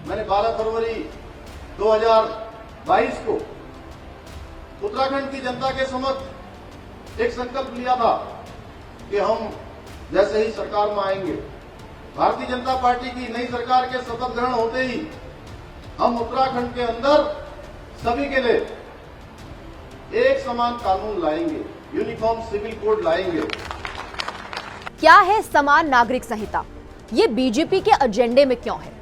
मैंने 12 फरवरी 2022 को उत्तराखंड की जनता के समक्ष एक संकल्प लिया था कि हम जैसे ही सरकार में आएंगे, भारतीय जनता पार्टी की नई सरकार के शपथ ग्रहण होते ही हम उत्तराखंड के अंदर सभी के लिए एक समान कानून लाएंगे, यूनिफॉर्म सिविल कोड लाएंगे। क्या है समान नागरिक संहिता? ये बीजेपी के एजेंडे में क्यों है?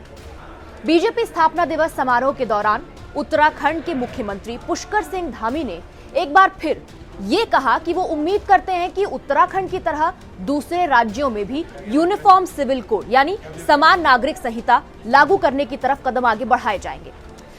बीजेपी स्थापना दिवस समारोह के दौरान उत्तराखंड के मुख्यमंत्री पुष्कर सिंह धामी ने एक बार फिर ये कहा कि वो उम्मीद करते हैं कि उत्तराखंड की तरह दूसरे राज्यों में भी यूनिफॉर्म सिविल कोड यानी समान नागरिक संहिता लागू करने की तरफ कदम आगे बढ़ाए जाएंगे।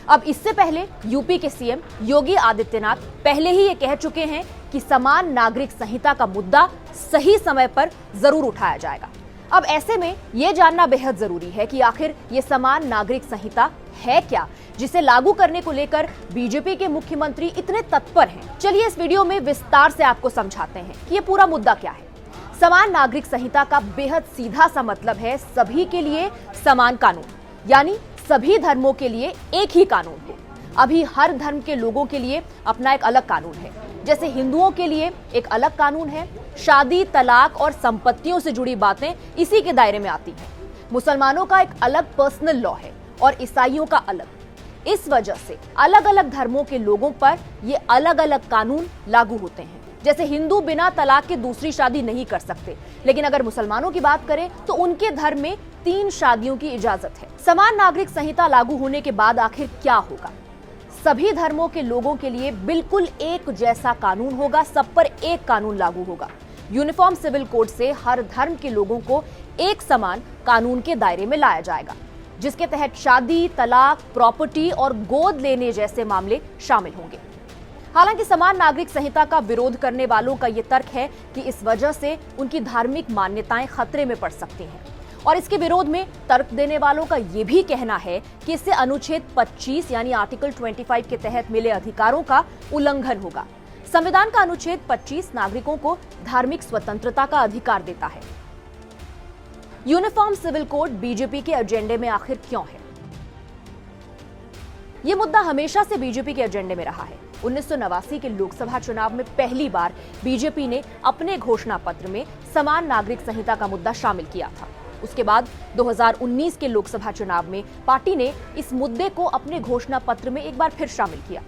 अब इससे पहले यूपी के सीएम योगी आदित्यनाथ पहले ही ये कह चुके हैं कि समान नागरिक संहिता का मुद्दा सही समय पर जरूर उठाया जाएगा। अब ऐसे में ये जानना बेहद जरूरी है कि आखिर ये समान नागरिक संहिता है क्या, जिसे लागू करने को लेकर बीजेपी के मुख्यमंत्री इतने तत्पर हैं। चलिए इस वीडियो में विस्तार से आपको समझाते हैं कि ये पूरा मुद्दा क्या है। समान नागरिक संहिता का बेहद सीधा सा मतलब है सभी के लिए समान कानून, यानी सभी धर्मों के लिए एक ही कानून हो। अभी हर धर्म के लोगों के लिए अपना एक अलग कानून है। जैसे हिंदुओं के लिए एक अलग कानून है, शादी, तलाक और संपत्तियों से जुड़ी बातें इसी के दायरे में आती हैं। मुसलमानों का एक अलग पर्सनल लॉ है और ईसाइयों का अलग। इस वजह से अलग अलग धर्मों के लोगों पर ये अलग अलग कानून लागू होते हैं। जैसे हिंदू बिना तलाक के दूसरी शादी नहीं कर सकते, लेकिन अगर मुसलमानों की बात करें तो उनके धर्म में 3 शादियों की इजाजत है। समान नागरिक संहिता लागू होने के बाद आखिर क्या होगा? सभी धर्मों के लोगों के लिए बिल्कुल एक जैसा कानून होगा, सब पर एक कानून लागू होगा। यूनिफॉर्म सिविल कोड से हर धर्म के लोगों को एक समान कानून के दायरे में लाया जाएगा, जिसके तहत शादी, तलाक, प्रॉपर्टी और गोद लेने जैसे मामले शामिल होंगे। हालांकि समान नागरिक संहिता का विरोध करने वालों का यह तर्क है कि इस वजह से उनकी धार्मिक मान्यताएं खतरे में पड़ सकती हैं, और इसके विरोध में तर्क देने वालों का यह भी कहना है कि इससे अनुच्छेद 25 यानी आर्टिकल 25 के तहत मिले अधिकारों का उल्लंघन होगा। संविधान का अनुच्छेद 25 नागरिकों को धार्मिक स्वतंत्रता का अधिकार देता है। यूनिफॉर्म सिविल कोड बीजेपी के एजेंडे में आखिर क्यों है? यह मुद्दा हमेशा से बीजेपी के एजेंडे में रहा है। 1989 के लोकसभा चुनाव में पहली बार बीजेपी ने अपने घोषणा पत्र में समान नागरिक संहिता का मुद्दा शामिल किया था। उसके बाद 2019 के लोकसभा चुनाव में पार्टी ने इस मुद्दे को अपने घोषणा पत्र में एक बार फिर शामिल किया।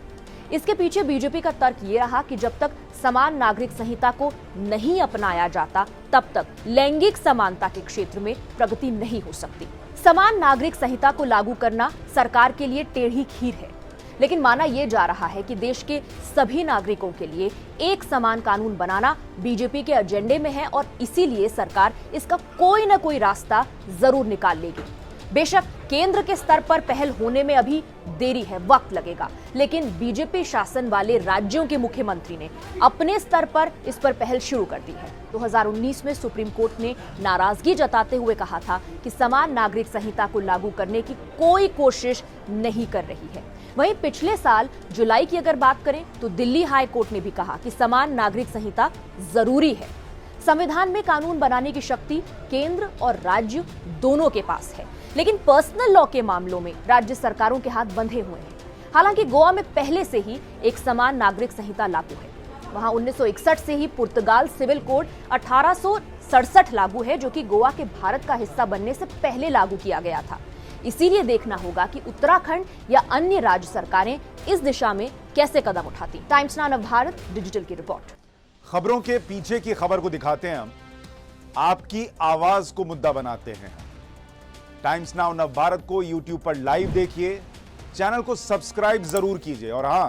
इसके पीछे बीजेपी का तर्क ये रहा कि जब तक समान नागरिक संहिता को नहीं अपनाया जाता, तब तक लैंगिक समानता के क्षेत्र में प्रगति नहीं हो सकती। समान नागरिक संहिता को लागू करना सरकार के लिए टेढ़ी खीर है, लेकिन माना यह जा रहा है कि देश के सभी नागरिकों के लिए एक समान कानून बनाना बीजेपी के एजेंडे में है, और इसीलिए सरकार इसका कोई न कोई रास्ता जरूर निकाल लेगी। बेशक केंद्र के स्तर पर पहल होने में अभी देरी है, वक्त लगेगा, लेकिन बीजेपी शासन वाले राज्यों के मुख्यमंत्री ने अपने स्तर पर इस पर पहल शुरू कर दी है। 2019 में सुप्रीम कोर्ट ने नाराजगी जताते हुए कहा था कि समान नागरिक संहिता को लागू करने की कोई कोशिश नहीं कर रही है। वहीं पिछले साल जुलाई की अगर बात करें तो दिल्ली हाई कोर्ट ने भी कहा कि समान नागरिक संहिता जरूरी है। संविधान में कानून बनाने की शक्ति केंद्र और राज्य दोनों के पास है, लेकिन पर्सनल लॉ के मामलों में राज्य सरकारों के हाथ बंधे हुए हैं। हालांकि गोवा में पहले से ही एक समान नागरिक संहिता लागू है। वहां 1961 से ही पुर्तगाल सिविल कोड 1867 लागू है, जो कि गोवा के भारत का हिस्सा बनने से पहले लागू किया गया था। इसीलिए देखना होगा कि उत्तराखंड या अन्य राज्य सरकारें इस दिशा में कैसे कदम उठाती। टाइम्स नाउ नवभारत डिजिटल की रिपोर्ट। खबरों के पीछे की खबर को दिखाते हैं हम, आपकी आवाज को मुद्दा बनाते हैं। टाइम्स नाउ नवभारत को यूट्यूब पर लाइव देखिए, चैनल को सब्सक्राइब जरूर कीजिए और हां,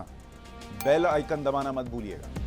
बेल आइकन दबाना मत भूलिएगा।